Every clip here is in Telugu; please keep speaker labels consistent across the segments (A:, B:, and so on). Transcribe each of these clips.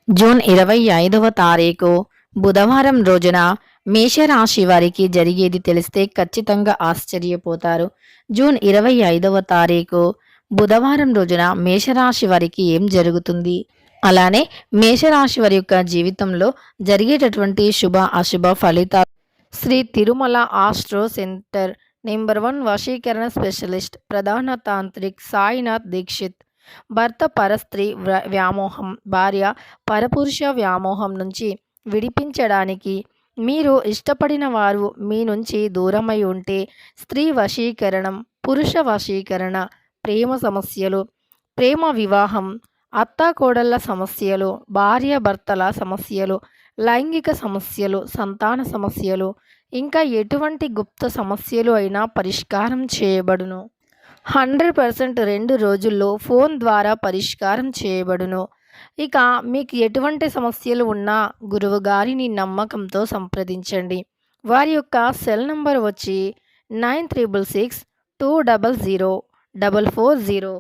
A: జూన్ 25వ తారీఖు బుధవారం రోజున మేషరాశి వారికి జరిగేది తెలిస్తే ఖచ్చితంగా ఆశ్చర్యపోతారు. జూన్ 25వ తారీఖు బుధవారం రోజున మేషరాశి వారికి ఏం జరుగుతుంది? అలానే మేషరాశి వారి యొక్క జీవితంలో జరిగేటటువంటి శుభ అశుభ ఫలితాలు Sri Tirumala astro centre number 1 వశీకరణ స్పెషలిస్ట్ ప్రధాన తాంత్రిక్ సాయినాథ్ దీక్షిత్ భర్త పరస్త్రీ వ్యామోహం, భార్య పరపురుష వ్యామోహం నుంచి విడిపించడానికి మీరు ఇష్టపడిన వారు మీ నుంచి దూరమై ఉంటే స్త్రీ వశీకరణం, పురుష వశీకరణ, ప్రేమ సమస్యలు, ప్రేమ వివాహం, అత్తాకోడళ్ల సమస్యలు, భార్య భర్తల సమస్యలు, లైంగిక సమస్యలు, సంతాన సమస్యలు, ఇంకా ఎటువంటి గుప్త సమస్యలు అయినా పరిష్కారం చేయబడును. 100% 2 రోజుల్లో ఫోన్ ద్వారా పరిష్కారం చేయబడును. ఇక మీకు ఎటువంటి సమస్యలు ఉన్నా గురువు గారిని నమ్మకంతో సంప్రదించండి. వారి యొక్క సెల్ నంబర్ వచ్చి 9662004440.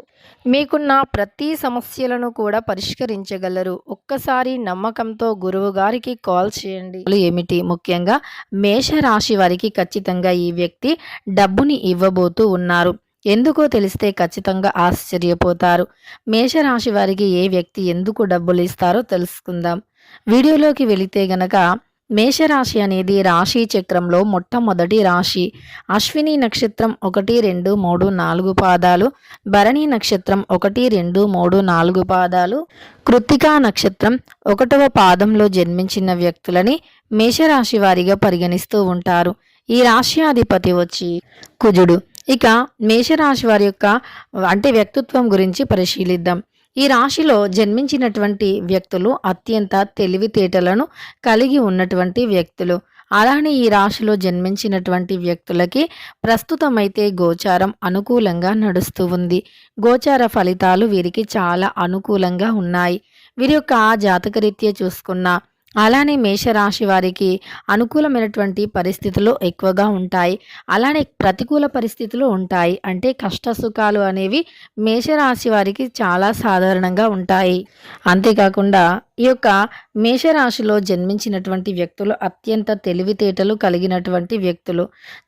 A: మీకున్న ప్రతి సమస్యలను కూడా పరిష్కరించగలరు. ఒక్కసారి నమ్మకంతో గురువు గారికి కాల్ చేయండి. ఏమిటి? ముఖ్యంగా మేషరాశి వారికి ఖచ్చితంగా ఈ వ్యక్తి డబ్బుని ఇవ్వబోతూ ఉన్నారు. ఎందుకో తెలిస్తే ఖచ్చితంగా ఆశ్చర్యపోతారు. మేషరాశి వారికి ఏ వ్యక్తి ఎందుకు డబ్బులు ఇస్తారో తెలుసుకుందాం. వీడియోలోకి వెళితే గనక మేషరాశి అనేది రాశి చక్రంలో మొట్టమొదటి రాశి. అశ్విని నక్షత్రం 1, 2, 3, 4 పాదాలు, భరణి నక్షత్రం 1, 2, 3, 4 పాదాలు, కృత్తికా నక్షత్రం 1వ పాదంలో జన్మించిన వ్యక్తులని మేషరాశి వారిగా పరిగణిస్తూ ఉంటారు. ఈ రాశ్యాధిపతి వచ్చి కుజుడు. ఇక మేషరాశి వారి యొక్క వ్యక్తిత్వం గురించి పరిశీలిద్దాం. ఈ రాశిలో జన్మించినటువంటి వ్యక్తులు అత్యంత తెలివితేటలను కలిగి ఉన్నటువంటి వ్యక్తులు. అలానే ఈ రాశిలో జన్మించినటువంటి వ్యక్తులకి ప్రస్తుతమైతే గోచారం అనుకూలంగా నడుస్తూ ఉంది. గోచార ఫలితాలు వీరికి చాలా అనుకూలంగా ఉన్నాయి. వీరి యొక్క జాతకరీత్యా చూసుకున్న అలానే మేషరాశి వారికి అనుకూలమైనటువంటి పరిస్థితులు ఎక్కువగా ఉంటాయి. అలానే ప్రతికూల పరిస్థితులు ఉంటాయి. అంటే కష్ట సుఖాలు అనేవి మేషరాశి వారికి చాలా సాధారణంగా ఉంటాయి. అంతేకాకుండా ఈ యొక్క మేషరాశిలో జన్మించినటువంటి వ్యక్తులు అత్యంత తెలివితేటలు కలిగినటువంటి వ్యక్తులు.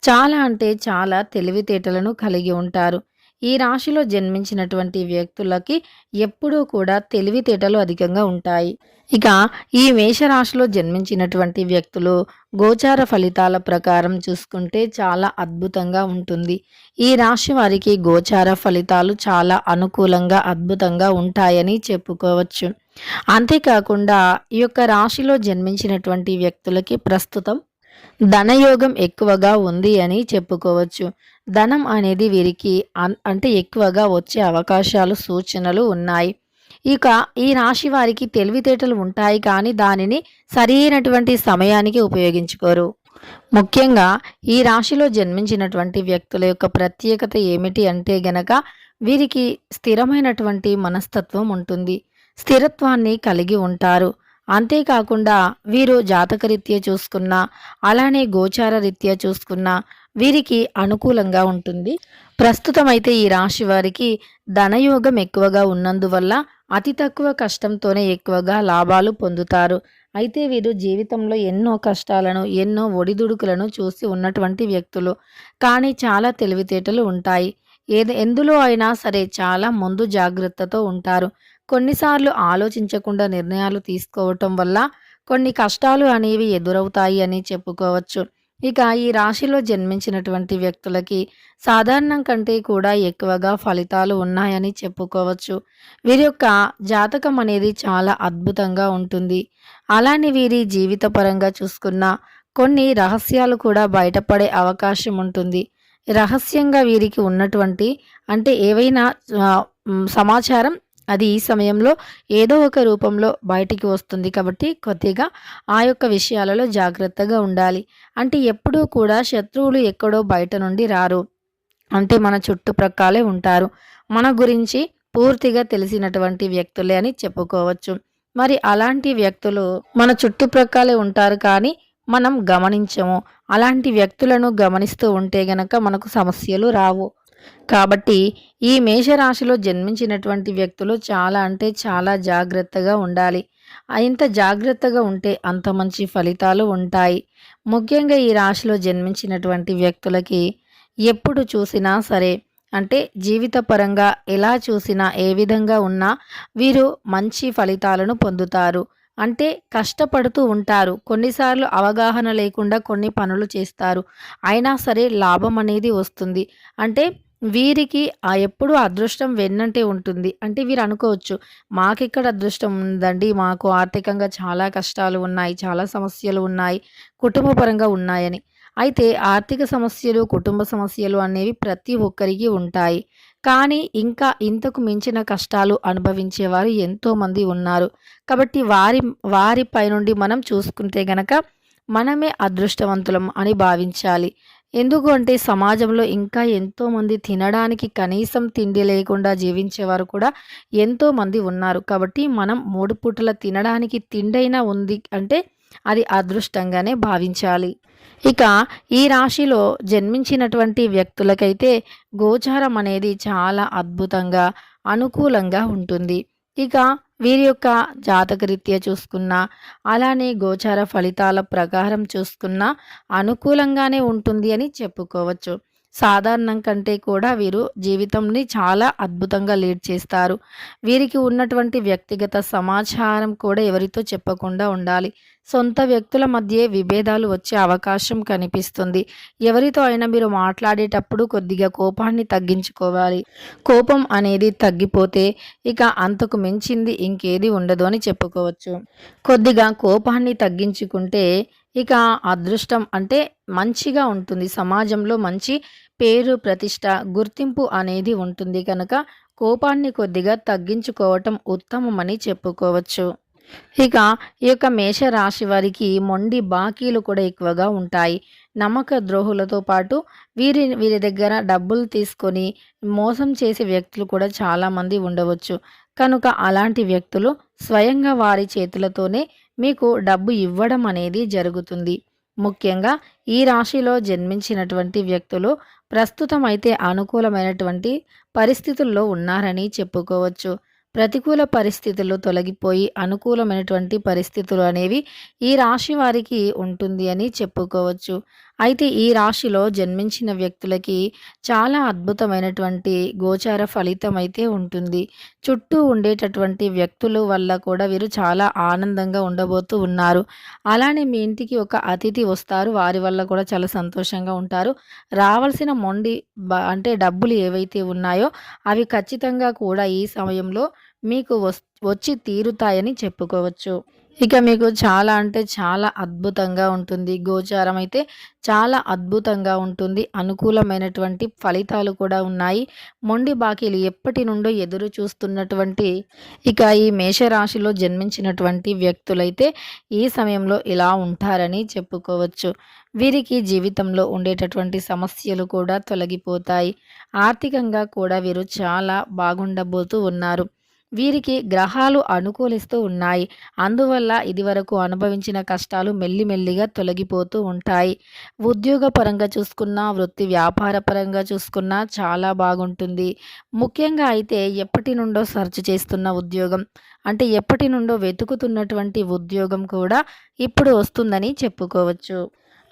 A: చాలా అంటే చాలా తెలివితేటలను కలిగి ఉంటారు. ఈ రాశిలో జన్మించినటువంటి వ్యక్తులకి ఎప్పుడూ కూడా తెలివితేటలు అధికంగా ఉంటాయి. ఇక ఈ మేషరాశిలో జన్మించినటువంటి వ్యక్తులు గోచార ఫలితాల ప్రకారం చూసుకుంటే చాలా అద్భుతంగా ఉంటుంది. ఈ రాశి వారికి గోచార ఫలితాలు చాలా అనుకూలంగా అద్భుతంగా ఉంటాయని చెప్పుకోవచ్చు. అంతేకాకుండా ఈ యొక్క రాశిలో జన్మించినటువంటి వ్యక్తులకి ప్రస్తుతం ధనయోగం ఎక్కువగా ఉంది అని చెప్పుకోవచ్చు. ధనం అనేది వీరికి ఎక్కువగా వచ్చే అవకాశాలు సూచనలు ఉన్నాయి. ఇక ఈ రాశి వారికి తెలివితేటలు ఉంటాయి, కానీ దానిని సరైనటువంటి సమయానికి ఉపయోగించుకోరు. ముఖ్యంగా ఈ రాశిలో జన్మించినటువంటి వ్యక్తుల యొక్క ప్రత్యేకత ఏమిటి అంటే గనక వీరికి స్థిరమైనటువంటి మనస్తత్వం ఉంటుంది. స్థిరత్వాన్ని కలిగి ఉంటారు. అంతేకాకుండా వీరు జాతకరీత్యా చూసుకున్నా అలానే గోచార రీత్యా చూసుకున్నా వీరికి అనుకూలంగా ఉంటుంది. ప్రస్తుతం అయితే ఈ రాశి వారికి ధనయోగం ఎక్కువగా ఉన్నందువల్ల అతి తక్కువ కష్టంతోనే ఎక్కువగా లాభాలు పొందుతారు. అయితే వీరు జీవితంలో ఎన్నో కష్టాలను, ఎన్నో ఒడిదుడుకులను చూసి ఉన్నటువంటి వ్యక్తులు. కానీ చాలా తెలివితేటలు ఉంటాయి. ఎందులో అయినా సరే చాలా ముందు జాగ్రత్తతో ఉంటారు. కొన్నిసార్లు ఆలోచించకుండా నిర్ణయాలు తీసుకోవటం వల్ల కొన్ని కష్టాలు అనేవి ఎదురవుతాయి అని చెప్పుకోవచ్చు. ఇక ఈ రాశిలో జన్మించినటువంటి వ్యక్తులకి సాధారణం కంటే కూడా ఎక్కువగా ఫలితాలు ఉన్నాయని చెప్పుకోవచ్చు. వీరి యొక్క జాతకం అనేది చాలా అద్భుతంగా ఉంటుంది. అలానే వీరి జీవిత పరంగా చూసుకున్న కొన్ని రహస్యాలు కూడా బయటపడే అవకాశం ఉంటుంది. రహస్యంగా వీరికి ఉన్నటువంటి ఏవైనా సమాచారం అది ఈ సమయంలో ఏదో ఒక రూపంలో బయటికి వస్తుంది. కాబట్టి కొద్దిగా ఆ యొక్క విషయాలలో జాగ్రత్తగా ఉండాలి. ఎప్పుడూ కూడా శత్రువులు ఎక్కడో బయట నుండి రారు. మన చుట్టుప్రక్కలే ఉంటారు. మన గురించి పూర్తిగా తెలిసినటువంటి వ్యక్తులే అని చెప్పుకోవచ్చు. మరి అలాంటి వ్యక్తులు మన చుట్టుప్రక్కలే ఉంటారు, కానీ మనం గమనించము. అలాంటి వ్యక్తులను గమనిస్తూ ఉంటే గనక మనకు సమస్యలు రావు. కాబట్టి ఈ మేషరాశిలో జన్మించినటువంటి వ్యక్తులు చాలా చాలా జాగ్రత్తగా ఉండాలి. ఎంత జాగ్రత్తగా ఉంటే అంత మంచి ఫలితాలు ఉంటాయి. ముఖ్యంగా ఈ రాశిలో జన్మించినటువంటి వ్యక్తులకి ఎప్పుడు చూసినా సరే అంటే జీవితపరంగా ఎలా చూసినా ఏ విధంగా ఉన్నా వీరు మంచి ఫలితాలను పొందుతారు. అంటే కష్టపడుతూ ఉంటారు. కొన్నిసార్లు అవగాహన లేకుండా కొన్ని పనులు చేస్తారు. అయినా సరే లాభం అనేది వస్తుంది. అంటే వీరికి ఎప్పుడూ అదృష్టం వెన్నంటే ఉంటుంది. అంటే వీరు అనుకోవచ్చు, మాకెక్కడ అదృష్టం ఉందండి. మాకు ఆర్థికంగా చాలా కష్టాలు ఉన్నాయి. చాలా సమస్యలు ఉన్నాయి. కుటుంబ పరంగా ఉన్నాయని. అయితే ఆర్థిక సమస్యలు, కుటుంబ సమస్యలు అనేవి ప్రతి ఒక్కరికి ఉంటాయి. కానీ ఇంకా ఇంతకు మించిన కష్టాలు అనుభవించేవారు ఎంతోమంది ఉన్నారు. కాబట్టి వారిపై నుండి మనం చూసుకుంటే గనక మనమే అదృష్టవంతులం అని భావించాలి. ఎందుకు అంటే సమాజంలో ఇంకా ఎంతోమంది తినడానికి కనీసం తిండి లేకుండా జీవించేవారు కూడా ఎంతోమంది ఉన్నారు. కాబట్టి మనం 3 పూటల తినడానికి తిండైనా ఉంది అంటే అది అదృష్టంగానే భావించాలి. ఇక ఈ రాశిలో జన్మించినటువంటి వ్యక్తులకైతే గోచారం అనేది చాలా అద్భుతంగా, అనుకూలంగా ఉంటుంది. ఇక వీరి యొక్క జాతకరీత్యా చూసుకున్నా, అలానే గోచార ఫలితాల ప్రకారం చూసుకున్నా అనుకూలంగానే ఉంటుంది అని చెప్పుకోవచ్చు. సాధారణం కంటే కూడా వీరు జీవితంని చాలా అద్భుతంగా లీడ్ చేస్తారు. వీరికి ఉన్నటువంటి వ్యక్తిగత సమాచారం కూడా ఎవరితో చెప్పకుండా ఉండాలి. సొంత వ్యక్తుల మధ్యే విభేదాలు వచ్చే అవకాశం కనిపిస్తుంది. ఎవరితో అయినా మీరు మాట్లాడేటప్పుడు కొద్దిగా కోపాన్ని తగ్గించుకోవాలి. కోపం అనేది తగ్గిపోతే ఇక అంతకు మించింది ఇంకేది ఉండదు అని చెప్పుకోవచ్చు. కొద్దిగా కోపాన్ని తగ్గించుకుంటే ఇక అదృష్టం అంటే మంచిగా ఉంటుంది. సమాజంలో మంచి పేరు, ప్రతిష్ట, గుర్తింపు అనేది ఉంటుంది కనుక కోపాన్ని కొద్దిగా తగ్గించుకోవటం ఉత్తమమని చెప్పుకోవచ్చు. ఇక ఈ యొక్క మేషరాశి వారికి మొండి బాకీలు కూడా ఎక్కువగా ఉంటాయి. నమ్మక ద్రోహులతో పాటు వీరి దగ్గర డబ్బులు తీసుకొని మోసం చేసే వ్యక్తులు కూడా చాలామంది ఉండవచ్చు. కనుక అలాంటి వ్యక్తులు స్వయంగా వారి చేతులతోనే మీకు డబ్బు ఇవ్వడం అనేది జరుగుతుంది. ముఖ్యంగా ఈ రాశిలో జన్మించినటువంటి వ్యక్తులు ప్రస్తుతం అయితే అనుకూలమైనటువంటి పరిస్థితుల్లో ఉన్నారని చెప్పుకోవచ్చు. ప్రతికూల పరిస్థితులు తొలగిపోయి అనుకూలమైనటువంటి పరిస్థితులు అనేవి ఈ రాశి వారికి ఉంటుంది అని చెప్పుకోవచ్చు. అయితే ఈ రాశిలో జన్మించిన వ్యక్తులకి చాలా అద్భుతమైనటువంటి గోచార ఫలితం అయితే ఉంటుంది. చుట్టూ ఉండేటటువంటి వ్యక్తుల వల్ల కూడా వీరు చాలా ఆనందంగా ఉండబోతూ ఉన్నారు. అలానే మీ ఇంటికి ఒక అతిథి వస్తారు. వారి వల్ల కూడా చాలా సంతోషంగా ఉంటారు. రావాల్సిన అంటే డబ్బులు ఏవైతే ఉన్నాయో అవి ఖచ్చితంగా కూడా ఈ సమయంలో మీకు వచ్చి తీరుతాయని చెప్పుకోవచ్చు. ఇక మీకు చాలా అంటే చాలా అద్భుతంగా ఉంటుంది. గోచారం అయితే చాలా అద్భుతంగా ఉంటుంది. అనుకూలమైనటువంటి ఫలితాలు కూడా ఉన్నాయి. మొండి బాకీలు ఎప్పటి నుండో ఎదురు చూస్తున్నటువంటి ఇక ఈ మేషరాశిలో జన్మించినటువంటి వ్యక్తులైతే ఈ సమయంలో ఇలా ఉంటారని చెప్పుకోవచ్చు. వీరికి జీవితంలో ఉండేటటువంటి సమస్యలు కూడా తొలగిపోతాయి. ఆర్థికంగా కూడా వీరు చాలా బాగుండబోతూ ఉన్నారు. వీరికి గ్రహాలు అనుకూలిస్తూ ఉన్నాయి. అందువల్ల ఇదివరకు అనుభవించిన కష్టాలు మెల్లిమెల్లిగా తొలగిపోతూ ఉంటాయి. ఉద్యోగపరంగా చూసుకున్నా, వృత్తి వ్యాపార పరంగా చూసుకున్నా చాలా బాగుంటుంది. ముఖ్యంగా అయితే ఎప్పటి నుండో సెర్చ్ చేస్తున్న ఉద్యోగం అంటే ఎప్పటి నుండో వెతుకుతున్నటువంటి ఉద్యోగం కూడా ఇప్పుడు వస్తుందని చెప్పుకోవచ్చు.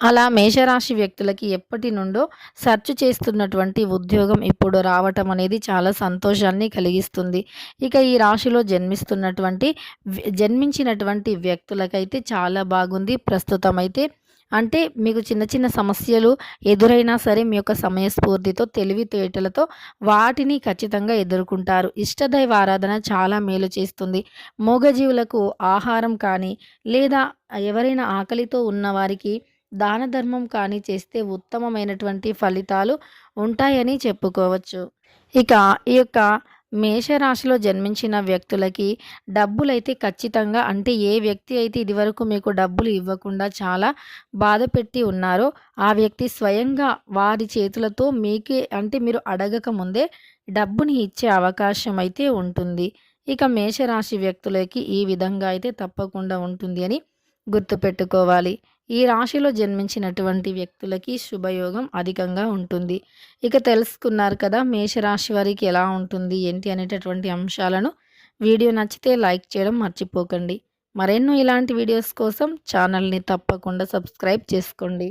A: అలా మేషరాశి వ్యక్తులకి ఎప్పటి నుండో సెర్చ్ చేస్తున్నటువంటి ఉద్యోగం ఇప్పుడు రావటం అనేది చాలా సంతోషాన్ని కలిగిస్తుంది. ఇక ఈ రాశిలో జన్మించినటువంటి వ్యక్తులకైతే చాలా బాగుంది. ప్రస్తుతం అయితే అంటే మీకు చిన్న చిన్న సమస్యలు ఎదురైనా సరే మీ యొక్క సమయస్ఫూర్తితో తెలివితేటలతో వాటిని ఖచ్చితంగా ఎదుర్కొంటారు. ఇష్టదైవ ఆరాధన చాలా మేలు చేస్తుంది. మూగజీవులకు ఆహారం కానీ లేదా ఎవరైనా ఆకలితో ఉన్నవారికి దాన ధర్మం కానీ చేస్తే ఉత్తమమైనటువంటి ఫలితాలు ఉంటాయని చెప్పుకోవచ్చు. ఇక ఈ యొక్క మేషరాశిలో జన్మించిన వ్యక్తులకి డబ్బులైతే ఖచ్చితంగా అంటే ఏ వ్యక్తి అయితే ఇదివరకు మీకు డబ్బులు ఇవ్వకుండా చాలా బాధపెట్టి ఉన్నారో ఆ వ్యక్తి స్వయంగా వారి చేతులతో మీకే అంటే మీరు అడగక ముందే డబ్బుని ఇచ్చే అవకాశం అయితే ఉంటుంది. ఇక మేషరాశి వ్యక్తులకి ఈ విధంగా అయితే తప్పకుండా ఉంటుంది అని గుర్తుపెట్టుకోవాలి. ఈ రాశిలో జన్మించినటువంటి వ్యక్తులకి శుభయోగం అధికంగా ఉంటుంది. ఇక తెలుసుకున్నారు కదా మేషరాశి వారికి ఎలా ఉంటుంది ఏంటి అనేటటువంటి అంశాలను. వీడియో నచ్చితే లైక్ చేయడం మర్చిపోకండి. మరెన్నో ఇలాంటి వీడియోస్ కోసం ఛానల్ని తప్పకుండా సబ్స్క్రైబ్ చేసుకోండి.